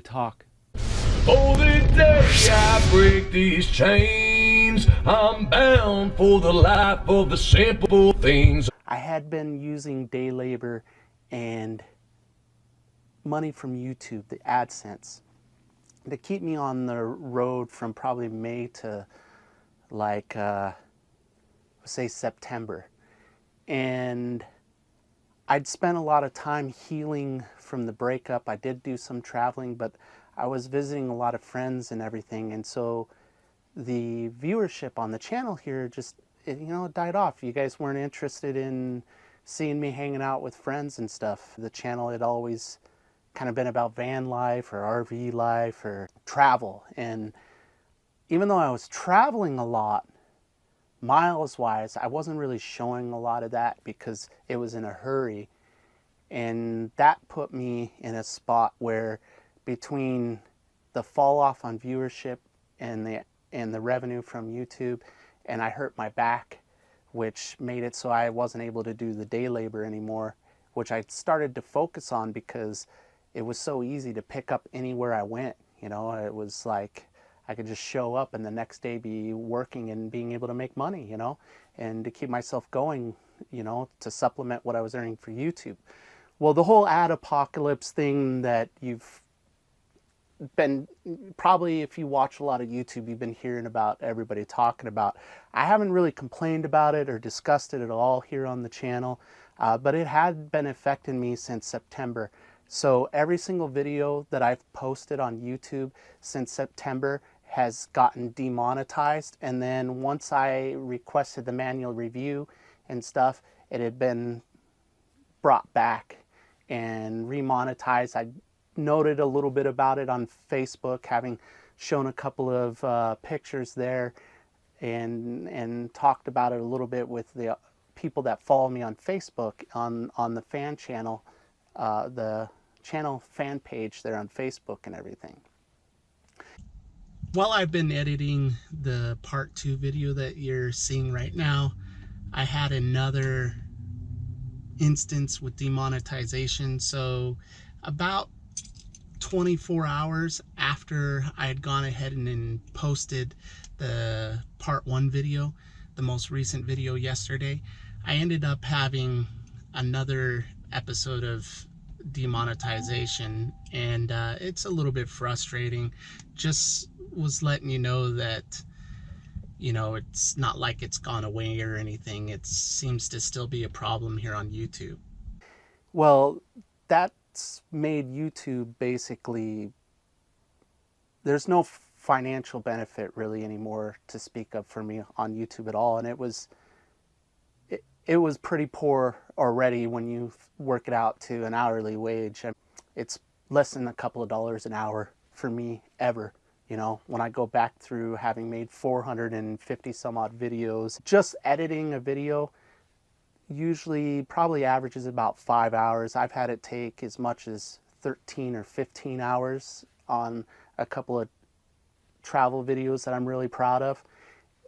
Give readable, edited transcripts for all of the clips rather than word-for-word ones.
talk. For the day I break these chains, I'm bound for the life of the simple things. I had been using day labor and money from YouTube, the AdSense, to keep me on the road from probably May to like, say September. And I'd spent a lot of time healing from the breakup. I did do some traveling, but I was visiting a lot of friends and everything. And so the viewership on the channel here just, died off. You guys weren't interested in seeing me hanging out with friends and stuff. The channel had always kind of been about van life or RV life or travel. And even though I was traveling a lot, miles wise, I wasn't really showing a lot of that because it was in a hurry. And that put me in a spot where between the fall off on viewership and the revenue from YouTube, and I hurt my back, which made it so I wasn't able to do the day labor anymore, which I started to focus on because it was so easy to pick up anywhere I went. It was like I could just show up and the next day be working and being able to make money, and to keep myself going, to supplement what I was earning for YouTube. Well, the whole ad apocalypse thing that you've been, probably if you watch a lot of YouTube, you've been hearing about everybody talking about. I haven't really complained about it or discussed it at all here on the channel, but it had been affecting me since September. So every single video that I've posted on YouTube since September has gotten demonetized. And then once I requested the manual review and stuff, it had been brought back and remonetized. I noted a little bit about it on Facebook, having shown a couple of pictures there and talked about it a little bit with the people that follow me on Facebook on the fan channel, the channel fan page there on Facebook and everything. While I've been editing the part 2 video that you're seeing right now, I had another instance with demonetization. So about 24 hours after I had gone ahead and posted the part 1 video, the most recent video yesterday, I ended up having another episode of demonetization, and it's a little bit frustrating. Just was letting you know that it's not like it's gone away or anything. It seems to still be a problem here on YouTube. Well, that's made YouTube basically, there's no financial benefit really anymore to speak of for me on YouTube at all. And it was pretty poor already when you work it out to an hourly wage. It's less than a couple of dollars an hour for me ever. When I go back through having made 450 some odd videos, just editing a video usually probably averages about 5 hours. I've had it take as much as 13 or 15 hours on a couple of travel videos that I'm really proud of.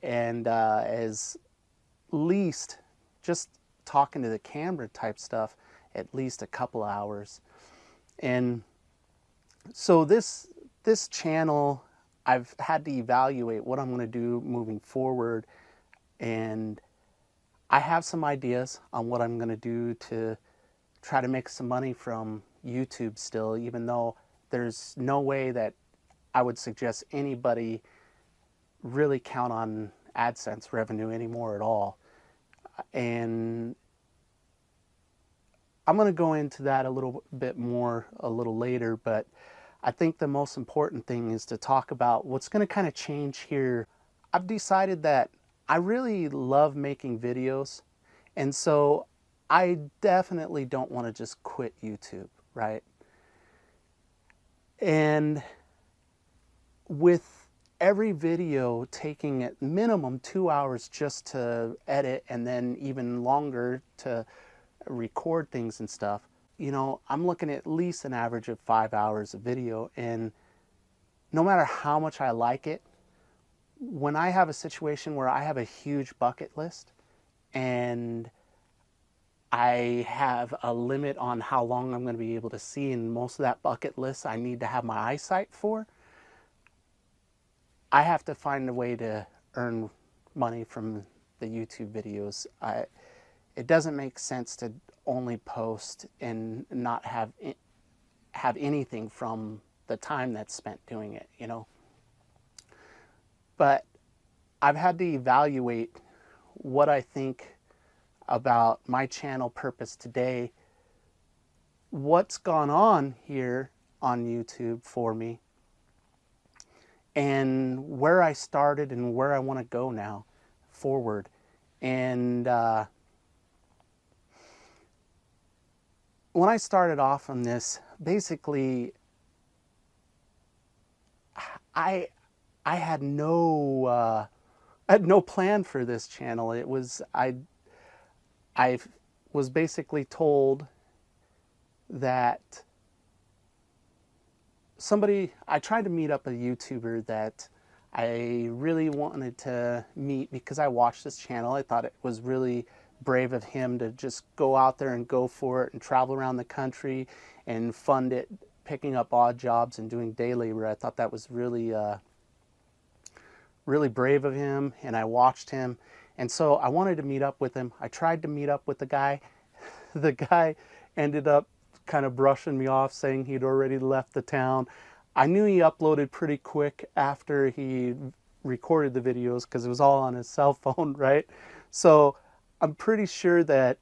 And as least just talking to the camera type stuff, at least a couple hours. And so this channel, I've had to evaluate what I'm going to do moving forward, and I have some ideas on what I'm going to do to try to make some money from YouTube still, even though there's no way that I would suggest anybody really count on AdSense revenue anymore at all. And I'm going to go into that a little bit more a little later, but I think the most important thing is to talk about what's going to kind of change here. I've decided that I really love making videos, and so I definitely don't want to just quit YouTube, right? And with every video taking at minimum 2 hours just to edit and then even longer to record things and stuff, I'm looking at least an average of 5 hours of video. And no matter how much I like it, when I have a situation where I have a huge bucket list and I have a limit on how long I'm going to be able to see, and most of that bucket list I need to have my eyesight for. I have to find a way to earn money from the YouTube videos. It doesn't make sense to only post and not have anything from the time that's spent doing it, you know. But I've had to evaluate what I think about my channel purpose today, what's gone on here on YouTube for me, and where I started and where I want to go now forward. And when I started off on this, basically, I had no plan for this channel. It was I was basically told that I tried to meet up a YouTuber that I really wanted to meet because I watched this channel. I thought it was really brave of him to just go out there and go for it and travel around the country and fund it, picking up odd jobs and doing day labor. I thought that was really brave of him, and I watched him. And so I wanted to meet up with him. I tried to meet up with the guy. The guy ended up kind of brushing me off, saying he'd already left the town. I knew he uploaded pretty quick after he recorded the videos because it was all on his cell phone, right? So I'm pretty sure that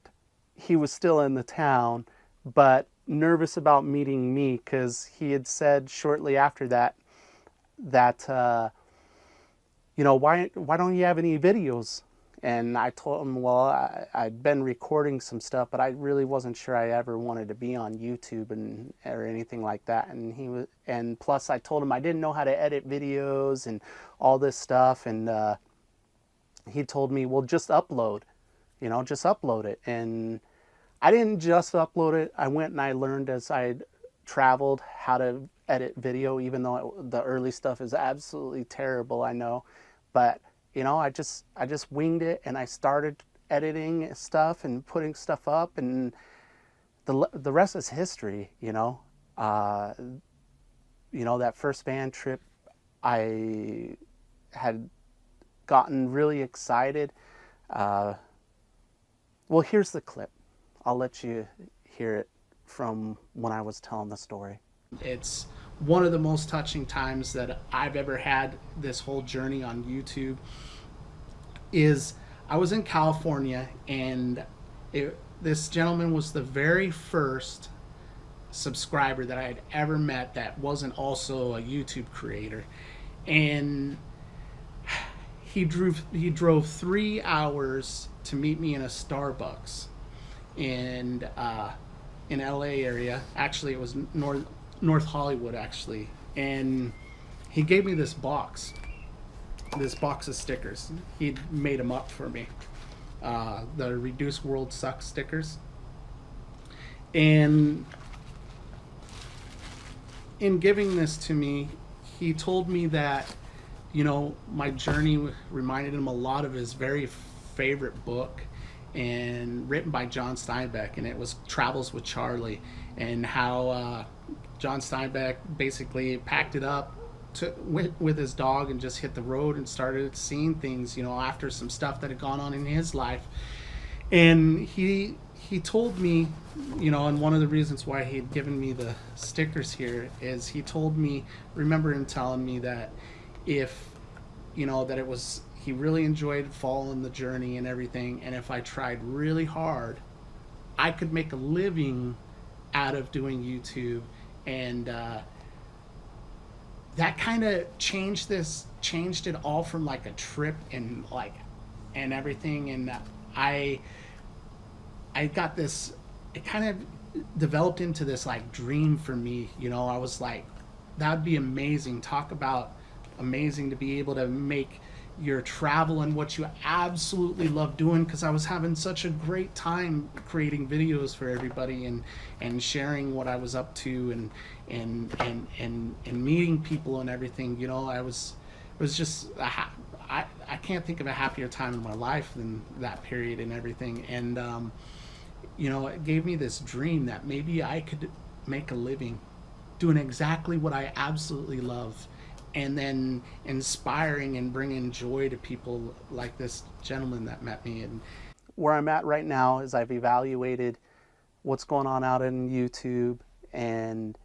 he was still in the town, but nervous about meeting me because he had said shortly after that, you know, why don't you have any videos? And I told him, well, I'd been recording some stuff, but I really wasn't sure I ever wanted to be on YouTube or anything like that. And plus I told him I didn't know how to edit videos and all this stuff. And he told me, well, just upload, you know, just upload it. And I didn't just upload it. I went and I learned as I traveled how to edit video, even though the early stuff is absolutely terrible, I know. But you know, I just winged it, and I started editing stuff and putting stuff up, and the rest is history. You know, that first van trip, I had gotten really excited. Well, here's the clip. I'll let you hear it from when I was telling the story. It's one of the most touching times that I've ever had this whole journey on YouTube. Is I was in California, and this gentleman was the very first subscriber that I had ever met that wasn't also a YouTube creator. And he drove 3 hours to meet me in a Starbucks in LA area. Actually, it was North Hollywood, actually. And he gave me this box of stickers. He'd made them up for me, the Reduce World Sucks stickers. And in giving this to me, he told me that, you know, my journey reminded him a lot of his very favorite book, and written by John Steinbeck, and it was Travels with Charlie, and how John Steinbeck basically packed it up with his dog and just hit the road and started seeing things, you know, after some stuff that had gone on in his life. And he told me, you know, and one of the reasons why he had given me the stickers here is he told me, remember him telling me that if, you know, that he really enjoyed following the journey and everything, and if I tried really hard, I could make a living out of doing YouTube. And that kind of changed it all from like a trip and everything. And I got this, it kind of developed into this like dream for me, you know. I was like, that'd be amazing. Talk about amazing to be able to make your travel and what you absolutely love doing, because I was having such a great time creating videos for everybody and sharing what I was up to and meeting people and everything, you know. It was just I can't think of a happier time in my life than that period and everything. And You know, it gave me this dream that maybe I could make a living doing exactly what I absolutely love, and then inspiring and bringing joy to people like this gentleman that met me. And where I'm at right now is I've evaluated what's going on out in YouTube, and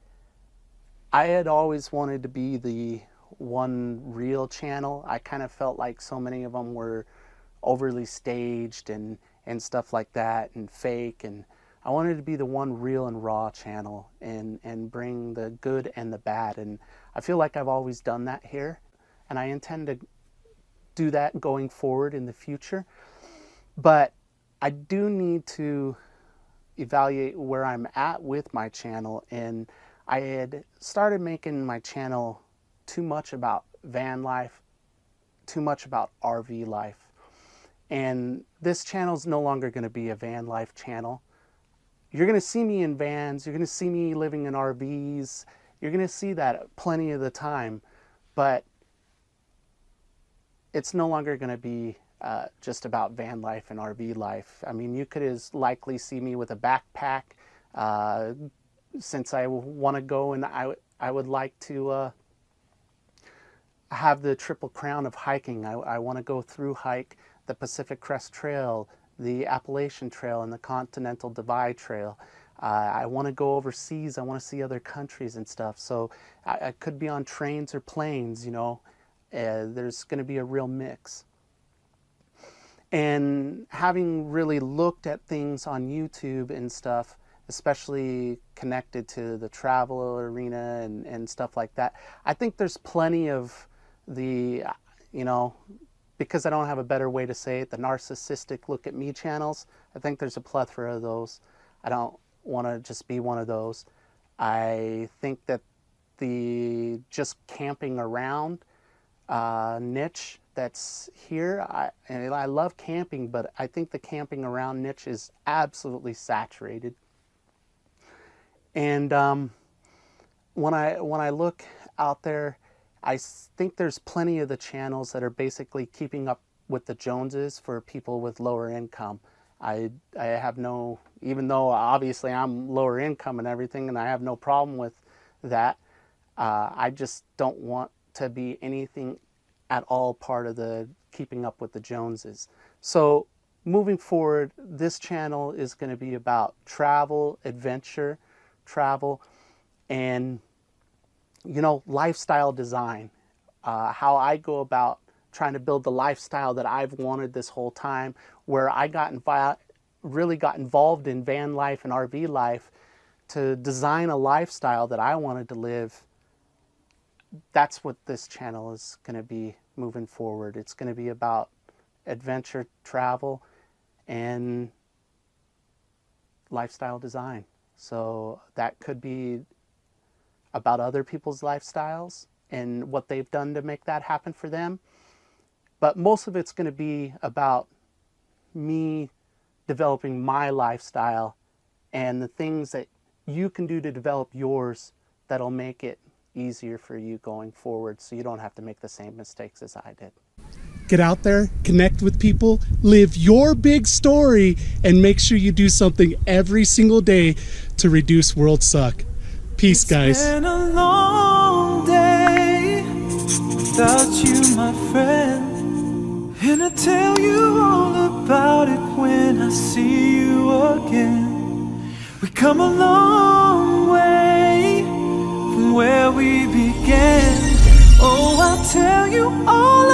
I had always wanted to be the one real channel. I kind of felt like so many of them were overly staged and stuff like that and fake, and I wanted to be the one real and raw channel and bring the good and the bad, and I feel like I've always done that here, and I intend to do that going forward in the future. But I do need to evaluate where I'm at with my channel, and I had started making my channel too much about van life, too much about RV life. And this channel is no longer going to be a van life channel. You're going to see me in vans, you're going to see me living in RVs, you're going to see that plenty of the time, but it's no longer going to be just about van life and RV life. I mean, you could as likely see me with a backpack, since I want to go, and I would like to have the triple crown of hiking. I want to go through hike the Pacific Crest Trail, the Appalachian Trail, and the Continental Divide Trail. I want to go overseas. I want to see other countries and stuff. So I could be on trains or planes, you know. There's going to be a real mix. And having really looked at things on YouTube and stuff, especially connected to the travel arena and stuff like that, I think there's plenty of the, you know, because I don't have a better way to say it, the narcissistic look at me channels. I think there's a plethora of those. I don't want to just be one of those. I think that the just camping around niche that's here, and I love camping, but I think the camping around niche is absolutely saturated. And when I look out there, I think there's plenty of the channels that are basically keeping up with the Joneses for people with lower income. I have no, even though obviously I'm lower income and everything, and I have no problem with that, I just don't want to be anything at all part of the keeping up with the Joneses. So moving forward, this channel is going to be about travel, adventure, travel, and, you know, lifestyle design. How I go about trying to build the lifestyle that I've wanted this whole time, where I really got involved in van life and RV life to design a lifestyle that I wanted to live. That's what this channel is going to be moving forward. It's going to be about adventure, travel, and lifestyle design. So that could be about other people's lifestyles and what they've done to make that happen for them. But most of it's going to be about me developing my lifestyle and the things that you can do to develop yours that'll make it easier for you going forward, so you don't have to make the same mistakes as I did. Get out there, connect with people, live your big story, and make sure you do something every single day to reduce world suck. Peace, guys. It's been a long day without you, my friend, and I'll tell you all about it when I see you again. We come a long way from where we began. Oh, I'll tell you all